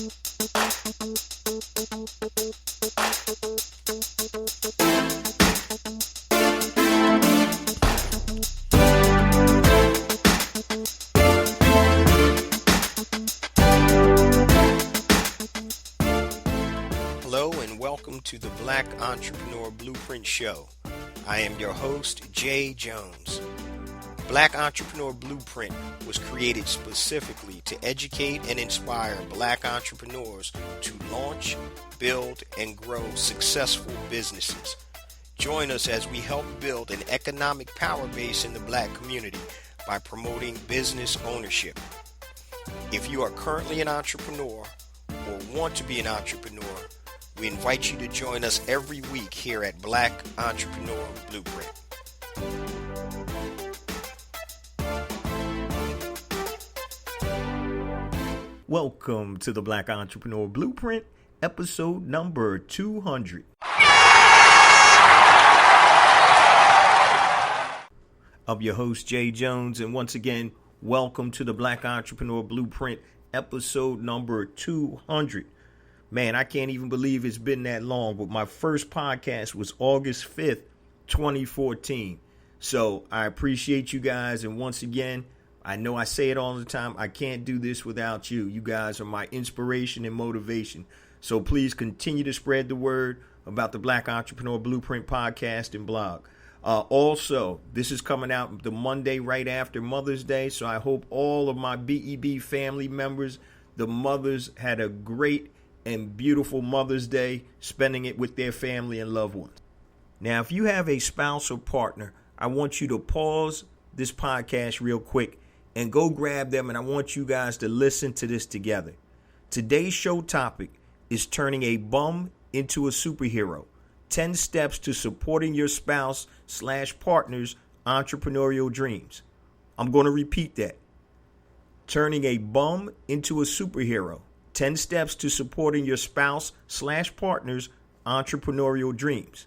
Hello and welcome to the Black Entrepreneur Blueprint Show. I am your host, Jay Jones. Black Entrepreneur Blueprint was created specifically to educate and inspire Black entrepreneurs to launch, build, and grow successful businesses. Join us as we help build an economic power base in the Black community by promoting business ownership. If you are currently an entrepreneur or want to be an entrepreneur, we invite you to join us every week here at Black Entrepreneur Blueprint. Welcome to the Black Entrepreneur Blueprint, episode number 200. I'm your host, Jay Jones, and once again, welcome to the Black Entrepreneur Blueprint, episode number 200. Man, I can't even believe it's been that long, but my first podcast was August 5th, 2014. So I appreciate you guys. And once again, I know I say it all the time. I can't do this without you. You guys are my inspiration and motivation. So please continue to spread the word about the Black Entrepreneur Blueprint podcast and blog. Also, this is coming out the Monday right after Mother's Day. So I hope all of my BEB family members, the mothers, had a great and beautiful Mother's Day, spending it with their family and loved ones. Now, if you have a spouse or partner, I want you to pause this podcast real quick and go grab them, and I want you guys to listen to this together. Today's show topic is turning a bum into a superhero. 10 steps to supporting your spouse/partner's entrepreneurial dreams. I'm going to repeat that. Turning a bum into a superhero. 10 steps to supporting your spouse/partner's entrepreneurial dreams.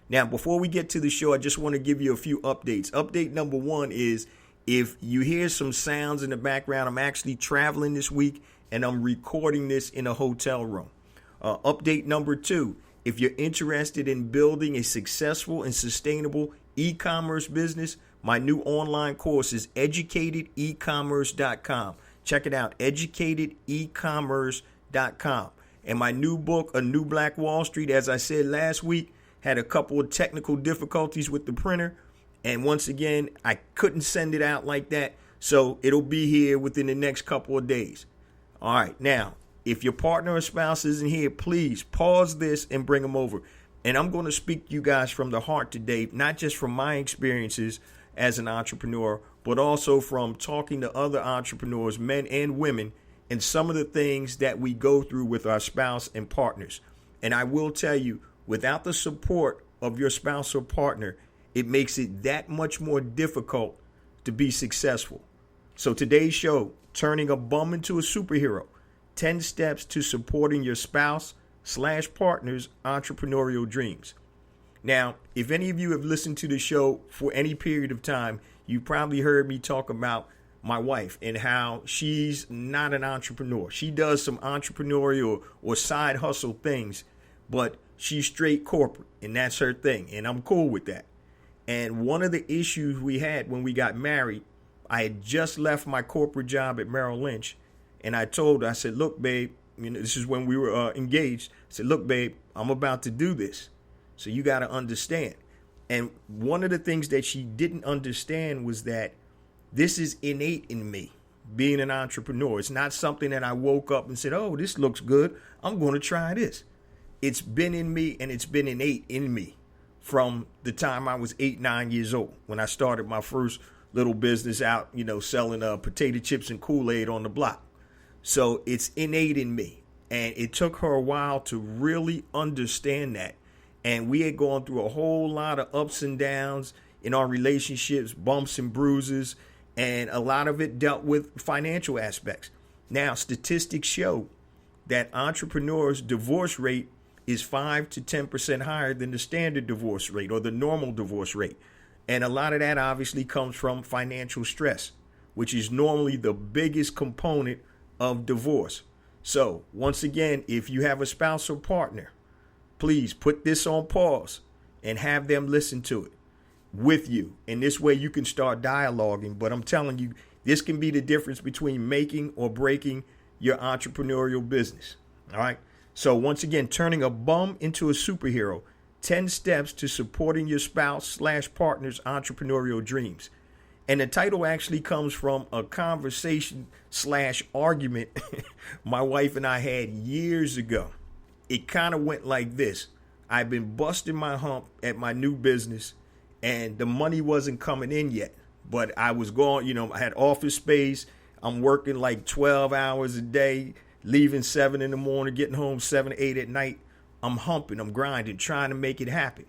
Now, before we get to the show, I just want to give you a few updates. Update number one is if you hear some sounds in the background, I'm actually traveling this week and I'm recording this in a hotel room. Update number two, if you're interested in building a successful and sustainable e-commerce business, my new online course is educatedecommerce.com. Check it out, educatedecommerce.com. And my new book, A New Black Wall Street, as I said last week, had a couple of technical difficulties with the printer. And once again, I couldn't send it out like that. So it'll be here within the next couple of days. All right. Now, if your partner or spouse isn't here, please pause this and bring them over. And I'm going to speak to you guys from the heart today, not just from my experiences as an entrepreneur, but also from talking to other entrepreneurs, men and women, and some of the things that we go through with our spouse and partners. And I will tell you, without the support of your spouse or partner, it makes it that much more difficult to be successful. So today's show, turning a bum into a superhero, 10 steps to supporting your spouse/partner's entrepreneurial dreams. Now, if any of you have listened to the show for any period of time, you probably heard me talk about my wife and how she's not an entrepreneur. She does some entrepreneurial or side hustle things, but she's straight corporate, and that's her thing, and I'm cool with that. And one of the issues we had when we got married, I had just left my corporate job at Merrill Lynch, and I told her, I said, look, babe, this is when we were engaged. I said, look, babe, I'm about to do this, so you got to understand. And one of the things that she didn't understand was that this is innate in me, being an entrepreneur. It's not something that I woke up and said, oh, this looks good, I'm going to try this. It's been in me, and it's been innate in me from the time I was 8-9 years old when I started my first little business out, selling potato chips and Kool-Aid on the block. So it's innate in me. And it took her a while to really understand that. And we had gone through a whole lot of ups and downs in our relationships, bumps and bruises, and a lot of it dealt with financial aspects. Now, statistics show that entrepreneurs' divorce rate is 5 to 10% higher than the standard divorce rate or the normal divorce rate. And a lot of that obviously comes from financial stress, which is normally the biggest component of divorce. So once again, if you have a spouse or partner, please put this on pause and have them listen to it with you. And this way you can start dialoguing. But I'm telling you, this can be the difference between making or breaking your entrepreneurial business. All right. So once again, turning a bum into a superhero, 10 steps to supporting your spouse/partner's entrepreneurial dreams. And the title actually comes from a conversation/argument my wife and I had years ago. It kind of went like this. I've been busting my hump at my new business and the money wasn't coming in yet. But I was going, I had office space. I'm working like 12 hours a day, leaving 7 in the morning, getting home 7 or 8 at night. I'm humping, I'm grinding, trying to make it happen.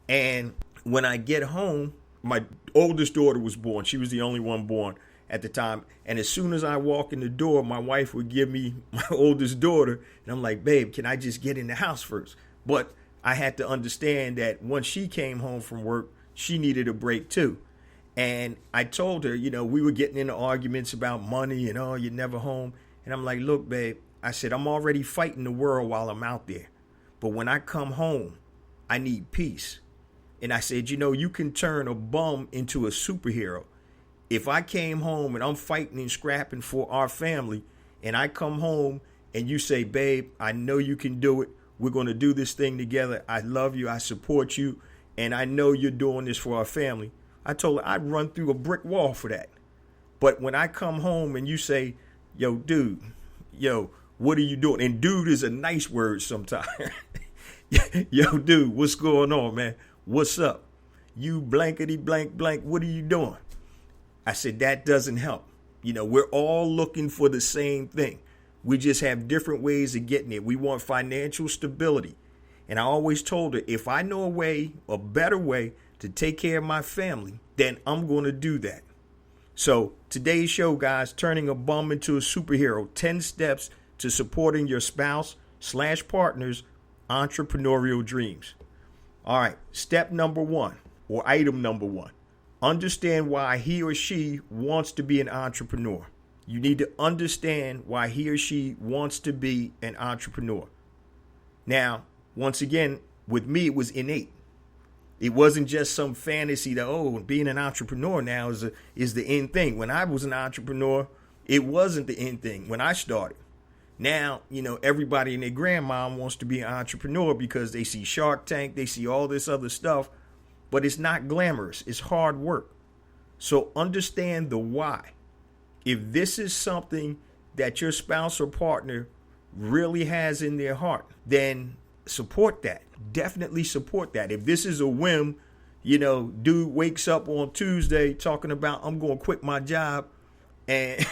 And when I get home, my oldest daughter was born. She was the only one born at the time. And as soon as I walk in the door, my wife would give me my oldest daughter. And I'm like, babe, can I just get in the house first? But I had to understand that once she came home from work, she needed a break too. And I told her, we were getting into arguments about money and, oh, you're never home. And I'm like, look, babe, I said, I'm already fighting the world while I'm out there. But when I come home, I need peace. And I said, you can turn a bum into a superhero. If I came home and I'm fighting and scrapping for our family, and I come home and you say, babe, I know you can do it. We're going to do this thing together. I love you. I support you. And I know you're doing this for our family. I told her I'd run through a brick wall for that. But when I come home and you say, yo, dude, what are you doing? And dude is a nice word sometimes. Yo, dude, what's going on, man? What's up? You blankety blank blank. What are you doing? I said, that doesn't help. We're all looking for the same thing. We just have different ways of getting it. We want financial stability. And I always told her, if I know a better way to take care of my family, then I'm going to do that. So today's show, guys, turning a bum into a superhero, 10 steps to supporting your spouse/partner's entrepreneurial dreams. All right. Step number 1, or item number 1, understand why he or she wants to be an entrepreneur. You need to understand why he or she wants to be an entrepreneur. Now, once again, with me, it was innate. It wasn't just some fantasy that, being an entrepreneur now is the end thing. When I was an entrepreneur, it wasn't the end thing when I started. Now, everybody and their grandmom wants to be an entrepreneur because they see Shark Tank, they see all this other stuff, but it's not glamorous. It's hard work. So understand the why. If this is something that your spouse or partner really has in their heart, then support that. Definitely support that. If this is a whim, dude wakes up on Tuesday talking about, I'm going to quit my job. And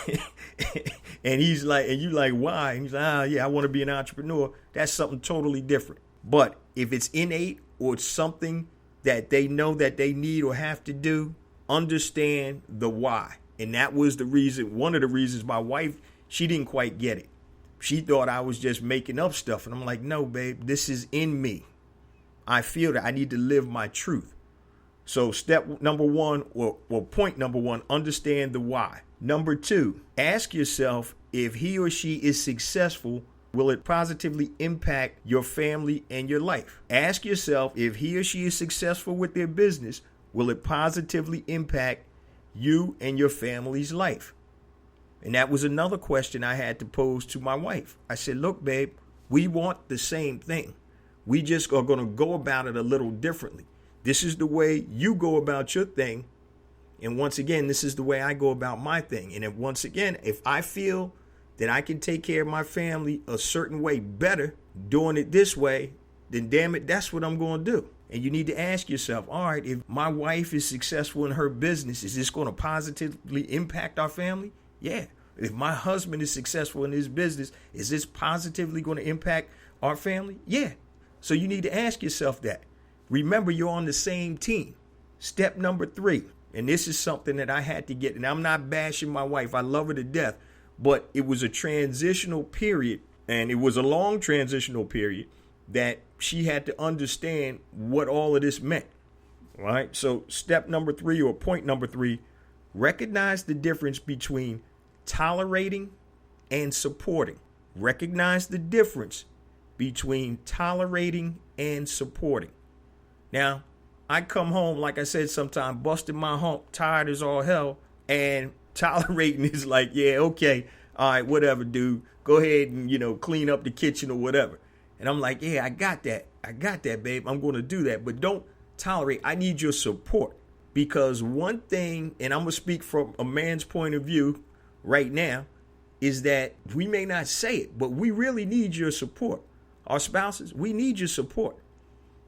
and he's like, and you like, why? And he's like, yeah, I want to be an entrepreneur. That's something totally different. But if it's innate or it's something that they know that they need or have to do, understand the why. And that was the reason, one of the reasons my wife, she didn't quite get it. She thought I was just making up stuff. And I'm like, no, babe, this is in me. I feel that I need to live my truth. So step number 1, or point number 1, understand the why. Number 2, ask yourself if he or she is successful, will it positively impact your family and your life? Ask yourself if he or she is successful with their business, will it positively impact you and your family's life? And that was another question I had to pose to my wife. I said, look, babe, we want the same thing. We just are going to go about it a little differently. This is the way you go about your thing. And once again, this is the way I go about my thing. And if I feel that I can take care of my family a certain way better doing it this way, then damn it, that's what I'm going to do. And you need to ask yourself, all right, if my wife is successful in her business, is this going to positively impact our family? Yeah. If my husband is successful in his business, is this positively going to impact our family? Yeah. So you need to ask yourself that. Remember, you're on the same team. Step number 3, and this is something that I had to get, and I'm not bashing my wife. I love her to death, but it was a transitional period, and it was a long transitional period that she had to understand what all of this meant. All right. So step number 3, or point number 3, recognize the difference between tolerating and supporting. Recognize the difference between tolerating and supporting. Now, I come home, like I said, sometime busting my hump, tired as all hell, and tolerating is like, yeah, okay, all right, whatever, dude. Go ahead and, clean up the kitchen or whatever. And I'm like, yeah, I got that, babe. I'm going to do that. But don't tolerate. I need your support. Because one thing, and I'm going to speak from a man's point of view right now, is that we may not say it, but we really need your support. Our spouses, we need your support.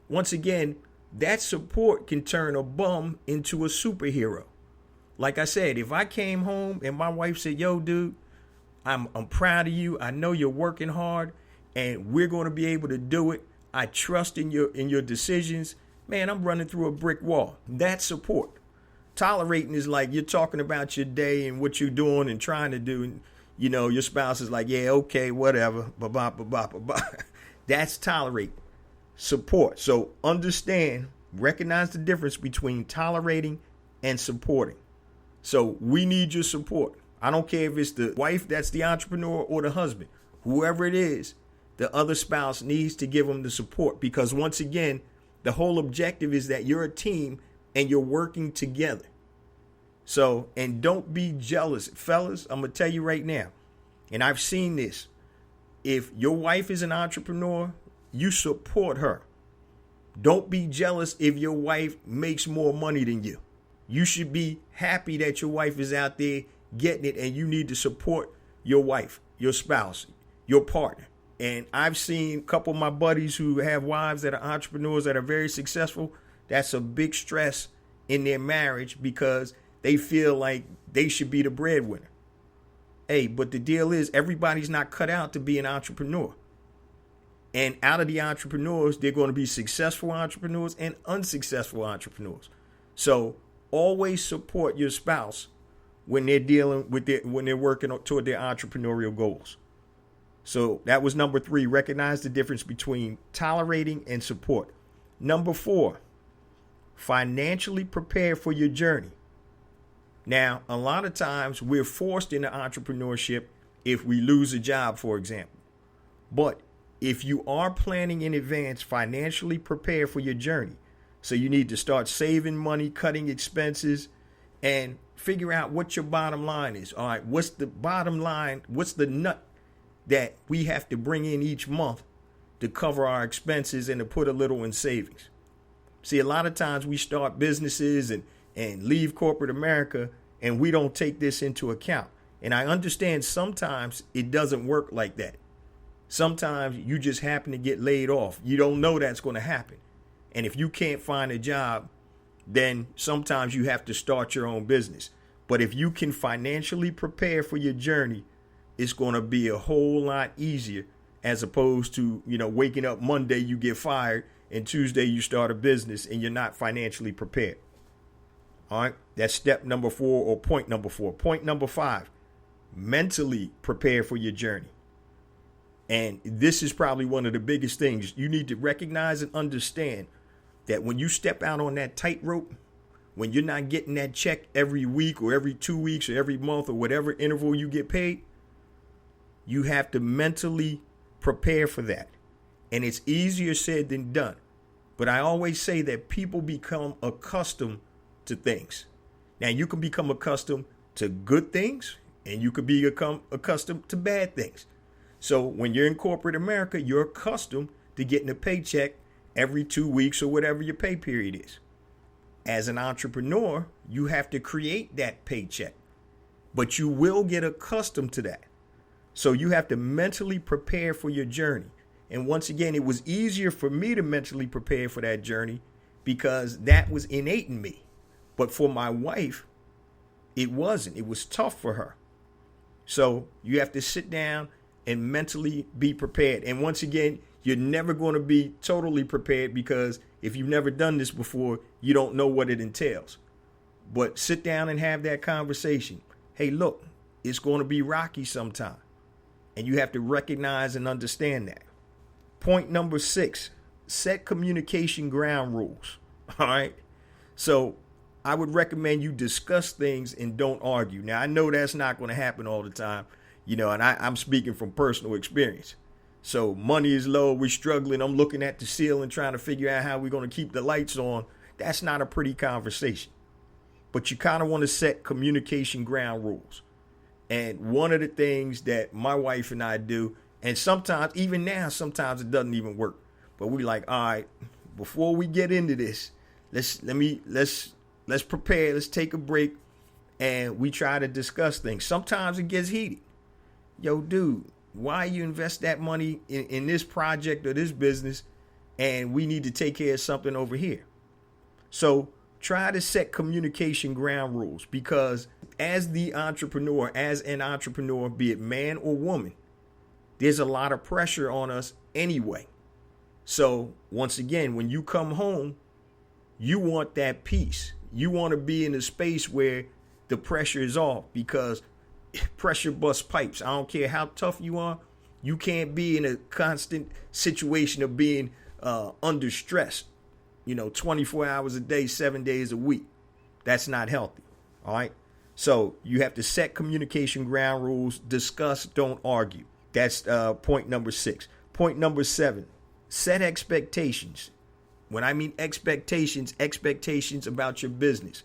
Once again, that support can turn a bum into a superhero. Like I said, if I came home and my wife said, yo, dude, I'm proud of you. I know you're working hard and we're going to be able to do it. I trust in your decisions. Man, I'm running through a brick wall. That's support. Tolerating is like you're talking about your day and what you're doing and trying to do. And, your spouse is like, yeah, okay, whatever. That's tolerate. Support. So understand, recognize the difference between tolerating and supporting. So we need your support. I don't care if it's the wife that's the entrepreneur or the husband. Whoever it is, the other spouse needs to give them the support because once again, the whole objective is that you're a team and you're working together. So, and don't be jealous. Fellas, I'm going to tell you right now, and I've seen this. If your wife is an entrepreneur, you support her. Don't be jealous if your wife makes more money than you. You should be happy that your wife is out there getting it, and you need to support your wife, your spouse, your partner. And I've seen a couple of my buddies who have wives that are entrepreneurs that are very successful. That's a big stress in their marriage because they feel like they should be the breadwinner. Hey, but the deal is everybody's not cut out to be an entrepreneur. And out of the entrepreneurs, they're going to be successful entrepreneurs and unsuccessful entrepreneurs. So always support your spouse when they're dealing with when they're working toward their entrepreneurial goals. So that was number 3. Recognize the difference between tolerating and support. Number 4, financially prepare for your journey. Now, a lot of times we're forced into entrepreneurship if we lose a job, for example. But if you are planning in advance, financially prepare for your journey. So you need to start saving money, cutting expenses, and figure out what your bottom line is. All right, what's the bottom line? What's the nut that we have to bring in each month to cover our expenses and to put a little in savings? See, a lot of times we start businesses and leave corporate America and we don't take this into account. And I understand sometimes it doesn't work like that. Sometimes you just happen to get laid off. You don't know that's going to happen. And if you can't find a job, then sometimes you have to start your own business. But if you can financially prepare for your journey, it's going to be a whole lot easier as opposed to, waking up Monday, you get fired, and Tuesday you start a business and you're not financially prepared. All right. That's step number 4 or point number 4. Point number 5, mentally prepare for your journey. And this is probably one of the biggest things. You need to recognize and understand that when you step out on that tightrope, when you're not getting that check every week or every 2 weeks or every month or whatever interval you get paid, you have to mentally prepare for that. And it's easier said than done. But I always say that people become accustomed to things. Now, you can become accustomed to good things and you could become accustomed to bad things. So when you're in corporate America, you're accustomed to getting a paycheck every 2 weeks or whatever your pay period is. As an entrepreneur, you have to create that paycheck, but you will get accustomed to that. So you have to mentally prepare for your journey. And once again, it was easier for me to mentally prepare for that journey because that was innate in me. But for my wife, it wasn't. It was tough for her. So you have to sit down and mentally be prepared. And once again, you're never going to be totally prepared because if you've never done this before, you don't know what it entails. But sit down and have that conversation. Hey, look, it's going to be rocky sometime. And you have to recognize and understand that. Point number 6, set communication ground rules. All right. So I would recommend you discuss things and don't argue. Now, I know that's not going to happen all the time. And I'm speaking from personal experience. So money is low, we're struggling, I'm looking at the ceiling trying to figure out how we're going to keep the lights on. That's not a pretty conversation. But you kind of want to set communication ground rules. And one of the things that my wife and I do, and sometimes, even now, sometimes it doesn't even work. But we like, all right, before we get into this, let's prepare, let's take a break, and we try to discuss things. Sometimes it gets heated. Yo, dude, why you invest that money in this project or this business, and we need to take care of something over here? So try to set communication ground rules, because as an entrepreneur, be it man or woman, there's a lot of pressure on us anyway. So once again, when you come home, you want that peace. You want to be in a space where the pressure is off, because pressure busts pipes. I don't care how tough you are. You can't be in a constant situation of being under stress, 24 hours a day, 7 days a week. That's not healthy. All right. So you have to set communication ground rules, discuss, don't argue. That's point number 6. Point number 7, set expectations. When I mean expectations about your business,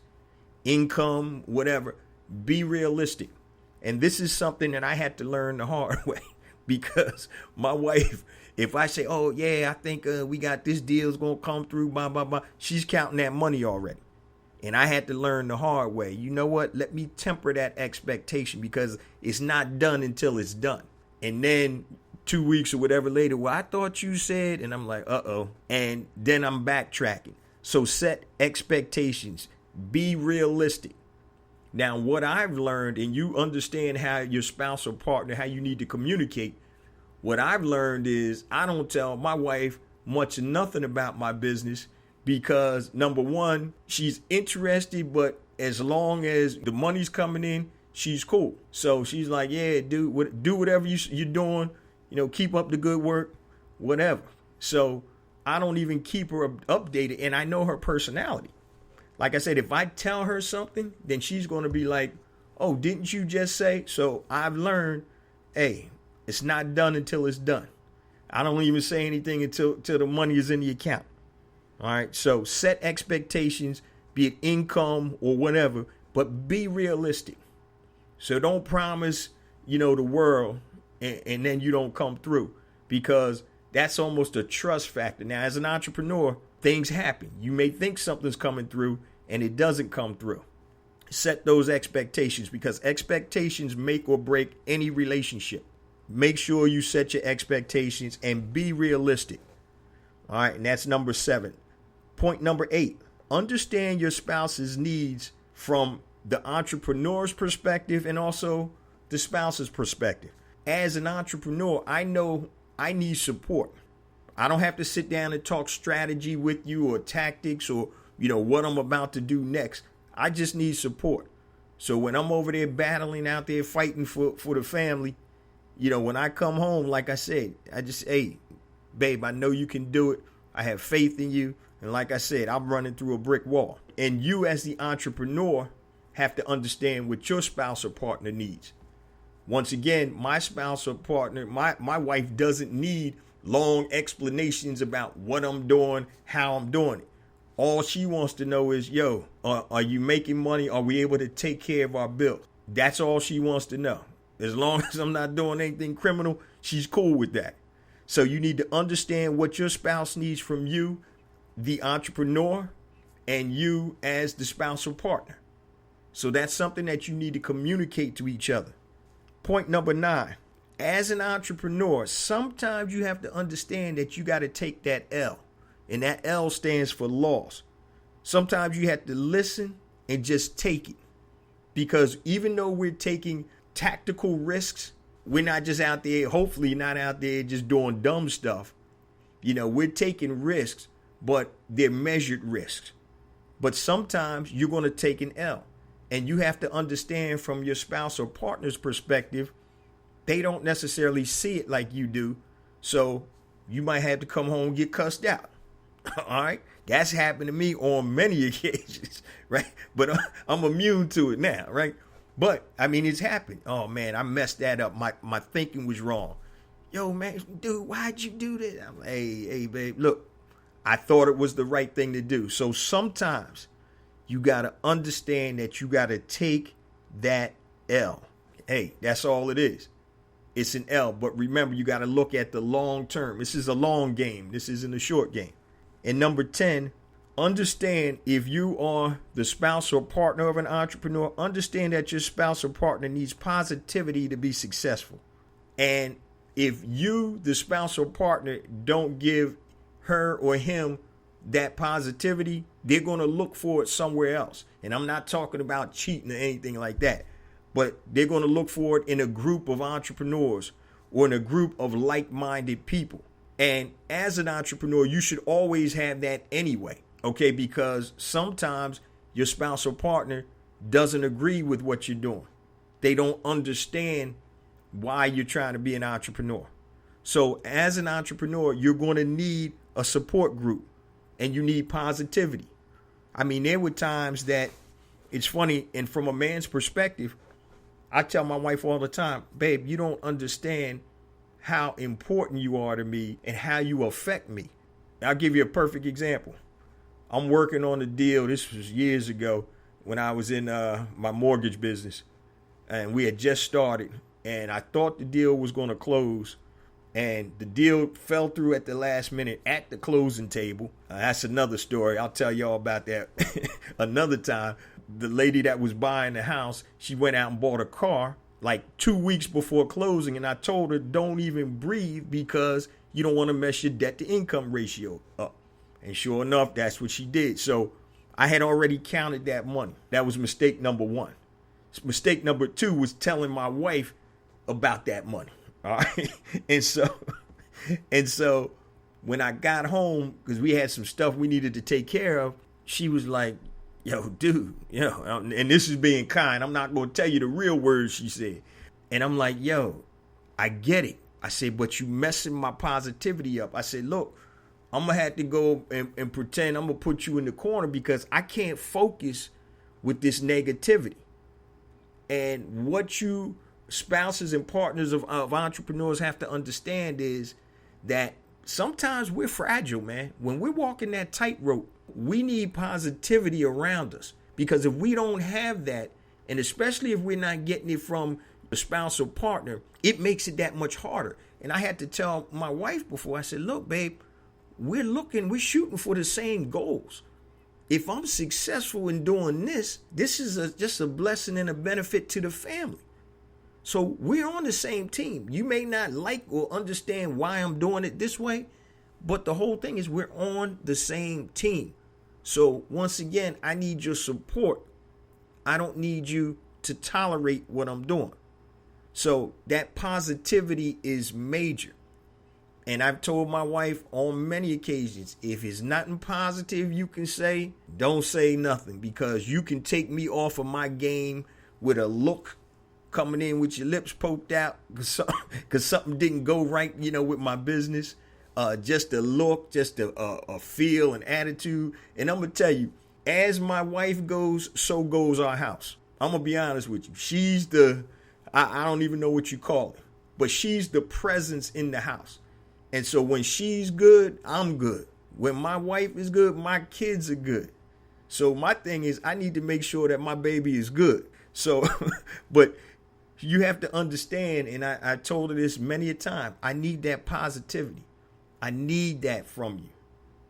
income, whatever, be realistic. And this is something that I had to learn the hard way, because my wife, if I say, oh, yeah, I think we got this deal's going to come through, blah, blah, blah, she's counting that money already. And I had to learn the hard way. You know what? Let me temper that expectation, because it's not done until it's done. And then 2 weeks or whatever later, well, I thought you said, and I'm like, uh-oh. And then I'm backtracking. So set expectations. Be realistic. Now, what I've learned, and you understand how your spouse or partner, how you need to communicate, what I've learned is I don't tell my wife much or nothing about my business, because number one, she's interested, but as long as the money's coming in, she's cool. So she's like, yeah, dude, do whatever you're doing, keep up the good work, whatever. So I don't even keep her updated, and I know her personality. Like I said, if I tell her something, then she's going to be like, oh, didn't you just say? So I've learned, hey, it's not done until it's done. I don't even say anything until the money is in the account. All right. So set expectations, be it income or whatever, but be realistic. So don't promise, the world and then you don't come through, because that's almost a trust factor. Now, as an entrepreneur, things happen. You may think something's coming through and it doesn't come through. Set those expectations, because expectations make or break any relationship. Make sure you set your expectations and be realistic. All right. And that's number 7. Point number 8, understand your spouse's needs from the entrepreneur's perspective and also the spouse's perspective. As an entrepreneur, I know I need support. I don't have to sit down and talk strategy with you or tactics or, what I'm about to do next. I just need support. So when I'm over there battling out there, fighting for the family, when I come home, like I said, I just, hey, babe, I know you can do it. I have faith in you. And like I said, I'm running through a brick wall. And you as the entrepreneur have to understand what your spouse or partner needs. Once again, my spouse or partner, my wife doesn't need long explanations about what I'm doing, how I'm doing it. All she wants to know is, yo, are you making money? Are we able to take care of our bills? That's all she wants to know. As long as I'm not doing anything criminal, she's cool with that. So you need to understand what your spouse needs from you, the entrepreneur, and you as the spouse or partner. So that's something that you need to communicate to each other. Point number 9, as an entrepreneur, sometimes you have to understand that you got to take that L, and that L stands for loss. Sometimes you have to listen and just take it, because even though we're taking tactical risks, we're not just out there, hopefully not out there just doing dumb stuff. We're taking risks, but they're measured risks. But sometimes you're going to take an L, and you have to understand from your spouse or partner's perspective, they don't necessarily see it like you do. So you might have to come home and get cussed out. All right. That's happened to me on many occasions. Right. But I'm immune to it now. Right. But I mean, it's happened. Oh man, I messed that up. My thinking was wrong. Yo, man, dude, why'd you do that? I'm like, hey, babe, look, I thought it was the right thing to do. So sometimes you got to understand that you got to take that L. Hey, that's all it is. It's an L. But remember, you got to look at the long term. This is a long game. This isn't a short game. And number 10, understand if you are the spouse or partner of an entrepreneur, understand that your spouse or partner needs positivity to be successful. And if you, the spouse or partner, don't give her or him that positivity, they're going to look for it somewhere else. And I'm not talking about cheating or anything like that, but they're going to look for it in a group of entrepreneurs or in a group of like-minded people. And as an entrepreneur, you should always have that anyway, okay? Because sometimes your spouse or partner doesn't agree with what you're doing. They don't understand why you're trying to be an entrepreneur. So as an entrepreneur, you're going to need a support group and you need positivity. I mean, there were times that it's funny, and from a man's perspective, I tell my wife all the time, babe, you don't understand how important you are to me and how you affect me. I'll give you a perfect example. I'm working on a deal. This was years ago when I was in my mortgage business, and we had just started. And I thought the deal was going to close, and the deal fell through at the last minute at the closing table. That's another story. I'll tell y'all about that another time. The lady that was buying the house, she went out and bought a car like 2 weeks before closing. And I told her, don't even breathe because you don't want to mess your debt to income ratio up. And sure enough, that's what she did. So I had already counted that money. That was mistake number 1. Mistake number 2 was telling my wife about that money. All right. And so when I got home, because we had some stuff we needed to take care of, she was like, yo, dude, and this is being kind. I'm not going to tell you the real words she said. And I'm like, yo, I get it. I said, but you messing my positivity up. I said, look, I'm going to have to go and pretend I'm going to put you in the corner because I can't focus with this negativity. And what you spouses and partners of entrepreneurs have to understand is that sometimes we're fragile, man. When we're walking that tightrope, we need positivity around us, because if we don't have that, and especially if we're not getting it from the spouse or partner, it makes it that much harder. And I had to tell my wife before, I said, look, babe, we're shooting for the same goals. If I'm successful in doing this, this is just a blessing and a benefit to the family. So we're on the same team. You may not like or understand why I'm doing it this way, but the whole thing is we're on the same team. So once again, I need your support. I don't need you to tolerate what I'm doing. So that positivity is major. And I've told my wife on many occasions, if it's nothing positive you can say, don't say nothing, because you can take me off of my game with a look, coming in with your lips poked out because something didn't go right, with my business. Just a look, just a feel, an attitude. And I'm going to tell you, as my wife goes, so goes our house. I'm going to be honest with you. She's I don't even know what you call it, but she's the presence in the house. And so when she's good, I'm good. When my wife is good, my kids are good. So my thing is, I need to make sure that my baby is good. So, but you have to understand, and I told her this many a time, I need that positivity. I need that from you,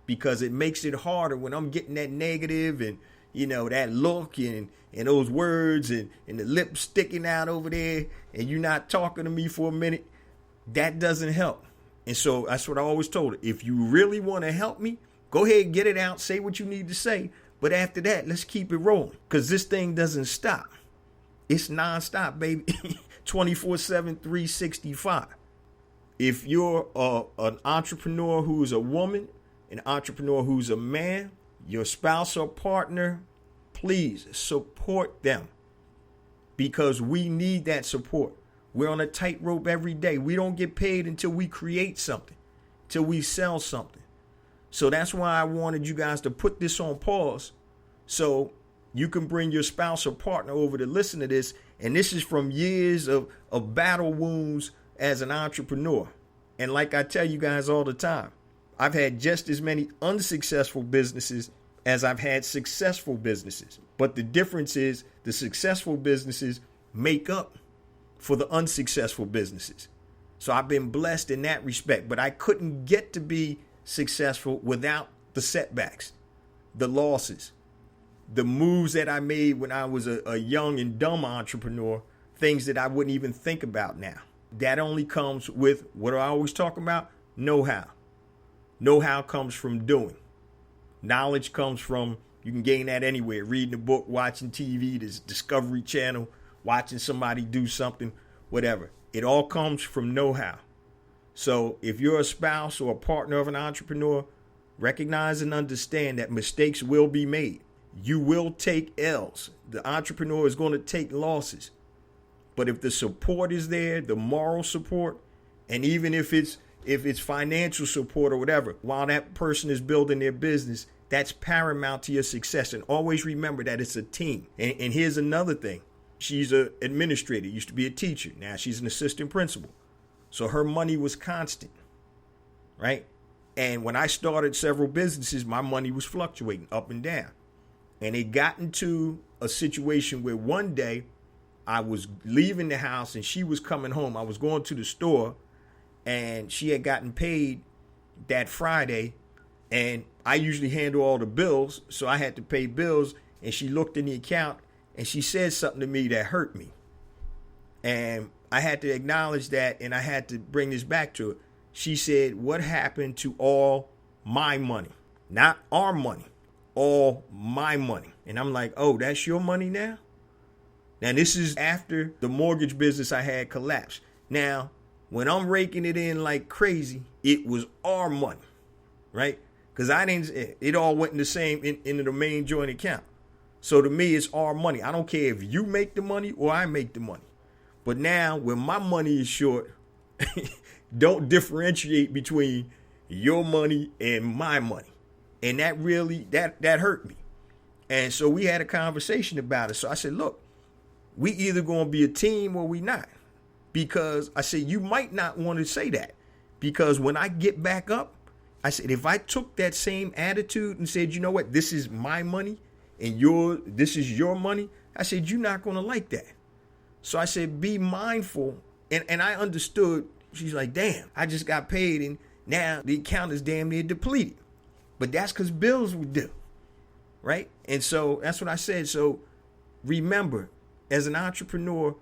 because it makes it harder when I'm getting that negative and, that look and those words and the lips sticking out over there, and you're not talking to me for a minute. That doesn't help. And so that's what I always told her. If you really want to help me, go ahead and get it out, say what you need to say. But after that, let's keep it rolling, because this thing doesn't stop. It's nonstop, baby. 24/7, 365. If you're an entrepreneur who's a woman, an entrepreneur who's a man, your spouse or partner, please support them, because we need that support. We're on a tightrope every day. We don't get paid until we create something, till we sell something. So that's why I wanted you guys to put this on pause, so you can bring your spouse or partner over to listen to this And this is from years of battle wounds as an entrepreneur. And like I tell you guys all the time, I've had just as many unsuccessful businesses as I've had successful businesses. But the difference is the successful businesses make up for the unsuccessful businesses. So I've been blessed in that respect, but I couldn't get to be successful without the setbacks, the losses, the moves that I made when I was a young and dumb entrepreneur, things that I wouldn't even think about now. That only comes with, what do I always talk about? Know-how. Know-how comes from doing. Knowledge comes from, you can gain that anywhere, reading a book, watching TV, this Discovery Channel, watching somebody do something, whatever. It all comes from know-how. So if you're a spouse or a partner of an entrepreneur, recognize and understand that mistakes will be made. You will take L's. The entrepreneur is going to take losses. But if the support is there, the moral support, and even if it's financial support or whatever, while that person is building their business, that's paramount to your success. And always remember that it's a team. And here's another thing. She's an administrator, used to be a teacher. Now she's an assistant principal. So her money was constant, right? And when I started several businesses, my money was fluctuating up and down. And it got into a situation where one day I was leaving the house and she was coming home. I was going to the store and she had gotten paid that Friday. And I usually handle all the bills. So I had to pay bills. And she looked in the account and she said something to me that hurt me. And I had to acknowledge that, and I had to bring this back to her. She said, what happened to all my money? Not our money, all my money. And I'm like, oh, that's your money now? Now, this is after the mortgage business I had collapsed. Now, when I'm raking it in like crazy, it was our money, right? Because it all went in the same, into the main joint account. So to me, it's our money. I don't care if you make the money or I make the money. But now when my money is short, don't differentiate between your money and my money. And that really, that hurt me. And so we had a conversation about it. So I said, look, we either going to be a team or we not. Because I said, you might not want to say that. Because when I get back up, I said, if I took that same attitude and said, you know what, this is my money and this is your money, I said, you're not going to like that. So I said, be mindful. And I understood. She's like, damn, I just got paid and now the account is damn near depleted. But that's because bills were due, right? And so that's what I said. So remember, as an entrepreneur,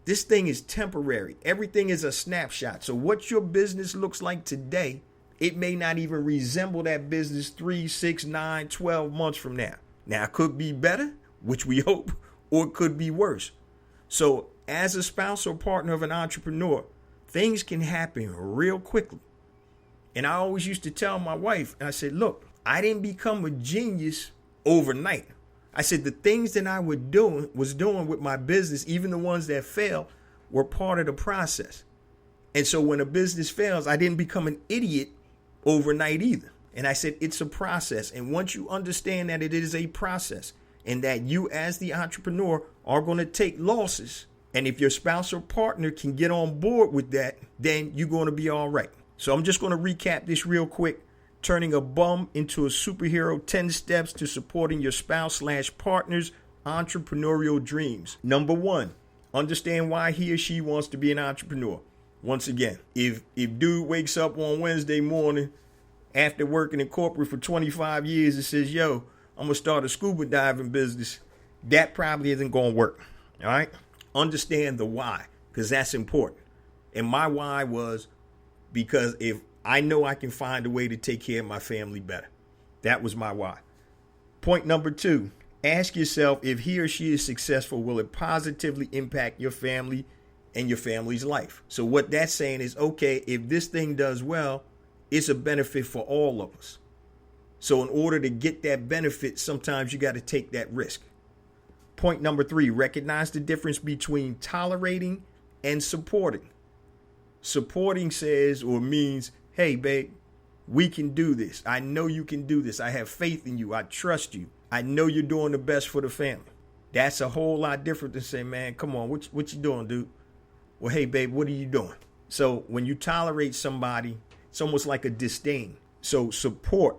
this thing is temporary. Everything is a snapshot. So what your business looks like today, it may not even resemble that business 3, 6, 9, 12 months from now. Now, it could be better, which we hope, or it could be worse. So as a spouse or partner of an entrepreneur, things can happen real quickly. And I always used to tell my wife, and I said, look, I didn't become a genius overnight. I said the things that I was doing with my business, even the ones that failed, were part of the process. And so when a business fails, I didn't become an idiot overnight either. And I said, it's a process. And once you understand that it is a process and that you as the entrepreneur are going to take losses, and if your spouse or partner can get on board with that, then you're going to be all right. So I'm just going to recap this real quick. Turning a bum into a superhero, 10 steps to supporting your spouse/partner's entrepreneurial dreams. Number 1, understand why he or she wants to be an entrepreneur. Once again, if dude wakes up on Wednesday morning after working in corporate for 25 years and says, yo, I'm going to start a scuba diving business, that probably isn't going to work. All right. Understand the why, because that's important. And my why was because if I know I can find a way to take care of my family better. That was my why. Point number 2, ask yourself if he or she is successful, will it positively impact your family and your family's life? So what that's saying is, okay, if this thing does well, it's a benefit for all of us. So in order to get that benefit, sometimes you got to take that risk. Point number 3, recognize the difference between tolerating and supporting. Supporting says or means, hey, babe, we can do this. I know you can do this. I have faith in you. I trust you. I know you're doing the best for the family. That's a whole lot different than saying, man, come on, what you doing, dude? Well, hey, babe, what are you doing? So when you tolerate somebody, it's almost like a disdain. So support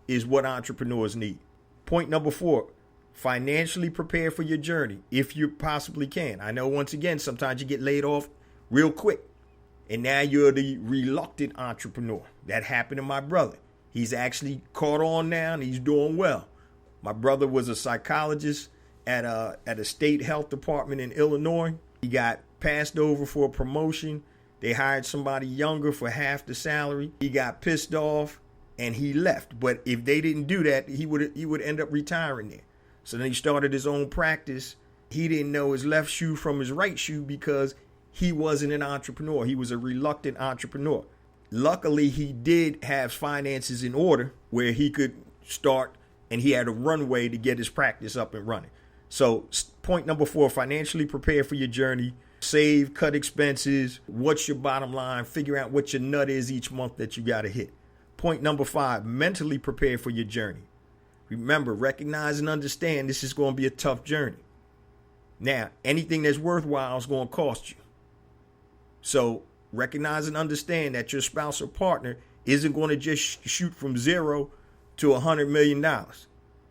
is what entrepreneurs need. Point number 4, financially prepare for your journey if you possibly can. I know, once again, sometimes you get laid off real quick. And now you're the reluctant entrepreneur. That happened to my brother. He's actually caught on now and he's doing well. My brother was a psychologist at a state health department in Illinois. He got passed over for a promotion. They hired somebody younger for half the salary. He got pissed off and he left. But if they didn't do that, he would end up retiring there. So then he started his own practice. He didn't know his left shoe from his right shoe because he wasn't an entrepreneur. He was a reluctant entrepreneur. Luckily, he did have finances in order where he could start, and he had a runway to get his practice up and running. So point number 4, financially prepare for your journey. Save, cut expenses. What's your bottom line? Figure out what your nut is each month that you got to hit. Point number 5, mentally prepare for your journey. Remember, recognize and understand this is going to be a tough journey. Now, anything that's worthwhile is going to cost you. So recognize and understand that your spouse or partner isn't going to just shoot from 0 to $100 million.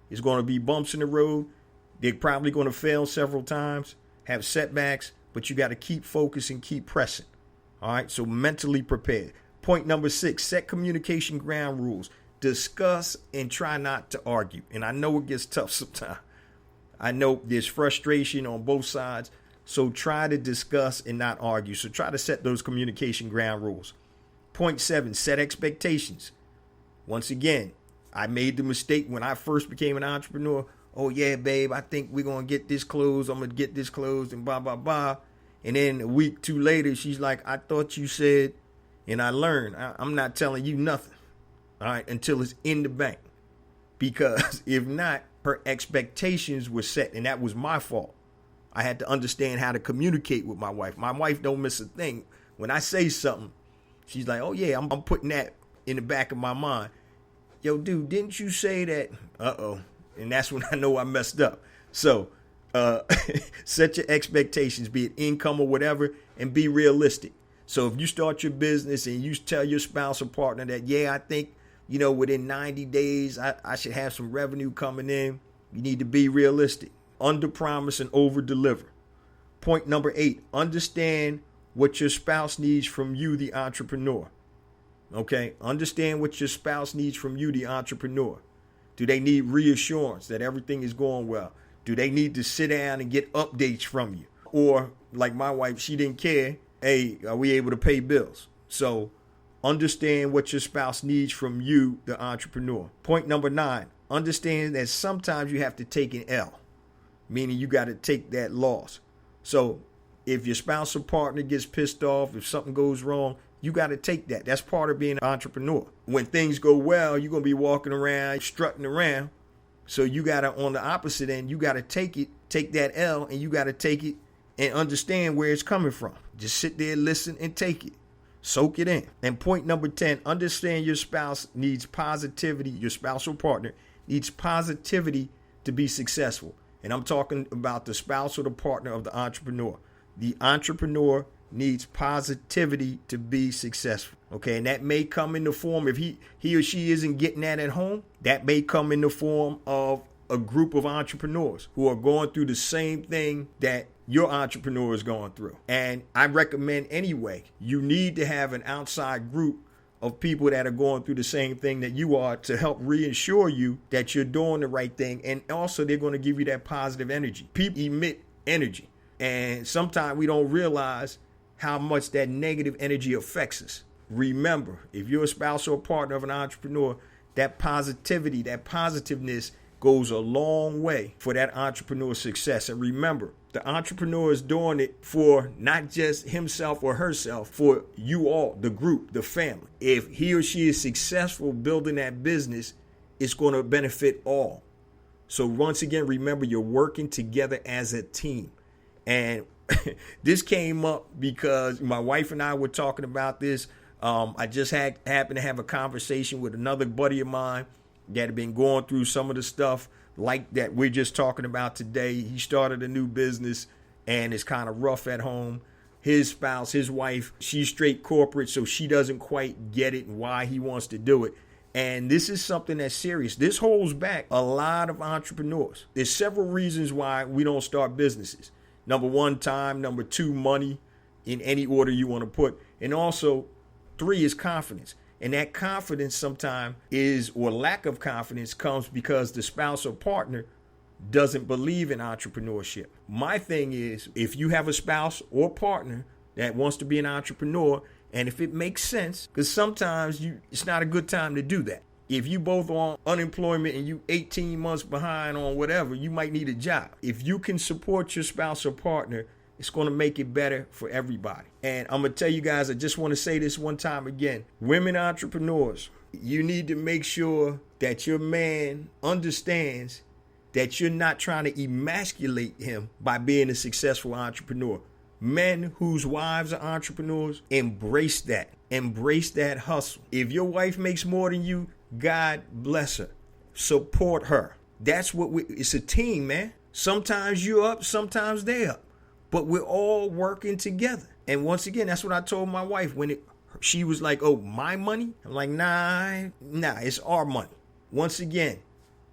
It's going to be bumps in the road. They're probably going to fail several times, have setbacks, but you got to keep focused and keep pressing. All right, so mentally prepared. Point number 6, set communication ground rules. Discuss and try not to argue. And I know it gets tough sometimes. I know there's frustration on both sides. So try to discuss and not argue. So try to set those communication ground rules. Point 7, set expectations. Once again, I made the mistake when I first became an entrepreneur. Oh, yeah, babe, I think we're going to get this closed. I'm going to get this closed and blah, blah, blah. And then a week, 2 later, she's like, I thought you said, and I learned, I'm not telling you nothing. All right, until it's in the bank. Because if not, her expectations were set, and that was my fault. I had to understand how to communicate with my wife. My wife don't miss a thing. When I say something, she's like, oh, yeah, I'm putting that in the back of my mind. Yo, dude, didn't you say that? Uh-oh. And that's when I know I messed up. So set your expectations, be it income or whatever, and be realistic. So if you start your business and you tell your spouse or partner that, yeah, I think, within 90 days, I should have some revenue coming in, you need to be realistic. Under promise and over deliver. Point number 8, understand what your spouse needs from you, the entrepreneur. Okay, understand what your spouse needs from you, the entrepreneur. Do they need reassurance that everything is going well? Do they need to sit down and get updates from you? Or like my wife, she didn't care. Hey, are we able to pay bills? So understand what your spouse needs from you, the entrepreneur. Point number 9, understand that sometimes you have to take an L, meaning you got to take that loss. So if your spouse or partner gets pissed off, if something goes wrong, you got to take that. That's part of being an entrepreneur. When things go well, you're going to be walking around, strutting around. So you got to, on the opposite end, you got to take that L, and you got to take it and understand where it's coming from. Just sit there, listen, and take it. Soak it in. And point number 10, understand your spouse needs positivity. Your spouse or partner needs positivity to be successful. And I'm talking about the spouse or the partner of the entrepreneur. The entrepreneur needs positivity to be successful. Okay, and that may come in the form, if he or she isn't getting that at home, that may come in the form of a group of entrepreneurs who are going through the same thing that your entrepreneur is going through. And I recommend anyway, you need to have an outside group of people that are going through the same thing that you are to help reassure you that you're doing the right thing. And also they're going to give you that positive energy. People emit energy. And sometimes we don't realize how much that negative energy affects us. Remember, if you're a spouse or a partner of an entrepreneur, that positivity, that positiveness goes a long way for that entrepreneur's success. And remember, the entrepreneur is doing it for not just himself or herself, for you all, the group, the family. If he or she is successful building that business, it's going to benefit all. So once again, remember, you're working together as a team. And this came up because my wife and I were talking about this. I just happened to have a conversation with another buddy of mine that had been going through some of the stuff like that we're just talking about today. He started a new business and it's kind of rough at home. His spouse, his wife, she's straight corporate, so she doesn't quite get it and why he wants to do it. And this is something that's serious. This holds back a lot of entrepreneurs. There's several reasons why we don't start businesses. Number one, time. Number two, money, in any order you want to put. And also, three is confidence. And that confidence sometimes is, or lack of confidence, comes because the spouse or partner doesn't believe in entrepreneurship. My thing is, if you have a spouse or partner that wants to be an entrepreneur, and if it makes sense, because sometimes it's not a good time to do that. If you both are on unemployment and you 18 months behind on whatever, you might need a job. If you can support your spouse or partner, it's going to make it better for everybody. And I'm going to tell you guys, I just want to say this one time again. Women entrepreneurs, you need to make sure that your man understands that you're not trying to emasculate him by being a successful entrepreneur. Men whose wives are entrepreneurs, embrace that. Embrace that hustle. If your wife makes more than you, God bless her. Support her. That's what it's a team, man. Sometimes you're up, sometimes they're up. But we're all working together. And once again, that's what I told my wife when she was like, oh, my money? I'm like, nah, it's our money. Once again,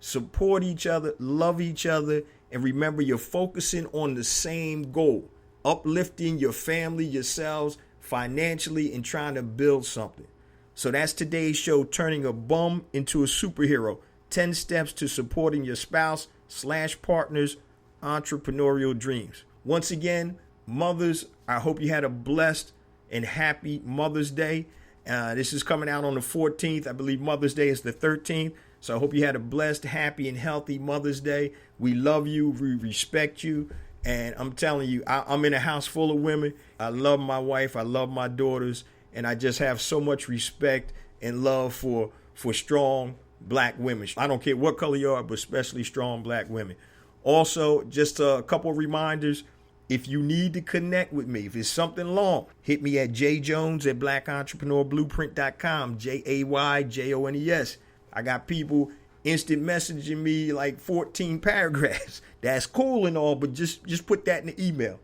support each other, love each other, and remember you're focusing on the same goal. Uplifting your family, yourselves, financially, and trying to build something. So that's today's show, turning a bum into a superhero. 10 steps to supporting your spouse/partner's entrepreneurial dreams. Once again, mothers, I hope you had a blessed and happy Mother's Day. This is coming out on the 14th. I believe Mother's Day is the 13th. So I hope you had a blessed, happy, and healthy Mother's Day. We love you. We respect you. And I'm telling you, I'm in a house full of women. I love my wife. I love my daughters. And I just have so much respect and love for strong black women. I don't care what color you are, but especially strong black women. Also, just a couple of reminders. If you need to connect with me, if it's something long, hit me at jjones@blackentrepreneurblueprint.com, JAYJONES. I got people instant messaging me like 14 paragraphs. That's cool and all, but just put that in the email.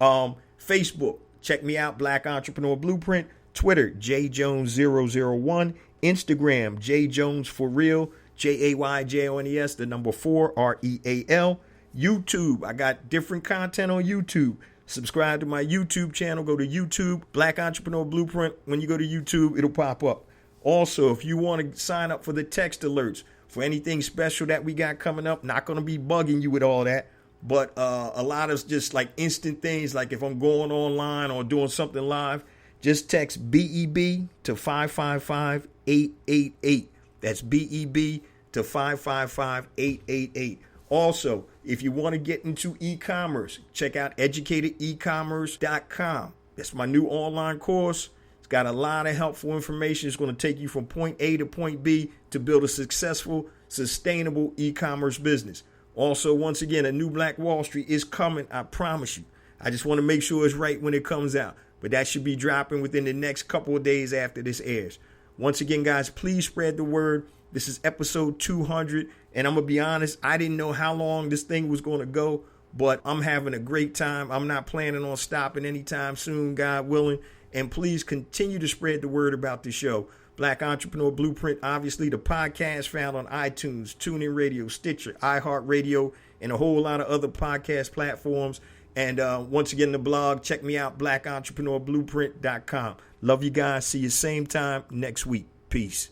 Facebook, check me out, Black Entrepreneur Blueprint. Twitter, jjones001. Instagram, jjones4real, JAYJONES, the number 4, REAL. YouTube, I got different content on YouTube. Subscribe to my YouTube channel. Go to YouTube, Black Entrepreneur Blueprint. When you go to YouTube, it'll pop up. Also, if you want to sign up for the text alerts for anything special that we got coming up, not going to be bugging you with all that, but a lot of just like instant things, like if I'm going online or doing something live, just text BEB to 555-888. That's BEB to 555-888. Also, if you want to get into e-commerce, check out educatedecommerce.com. That's my new online course. It's got a lot of helpful information. It's going to take you from point A to point B to build a successful, sustainable e-commerce business. Also, once again, a new Black Wall Street is coming. I promise you. I just want to make sure it's right when it comes out. But that should be dropping within the next couple of days after this airs. Once again, guys, please spread the word. This is episode 200. And I'm going to be honest, I didn't know how long this thing was going to go, but I'm having a great time. I'm not planning on stopping anytime soon, God willing. And please continue to spread the word about the show. Black Entrepreneur Blueprint, obviously the podcast found on iTunes, TuneIn Radio, Stitcher, iHeartRadio, and a whole lot of other podcast platforms. And once again, the blog, check me out, blackentrepreneurblueprint.com. Love you guys. See you same time next week. Peace.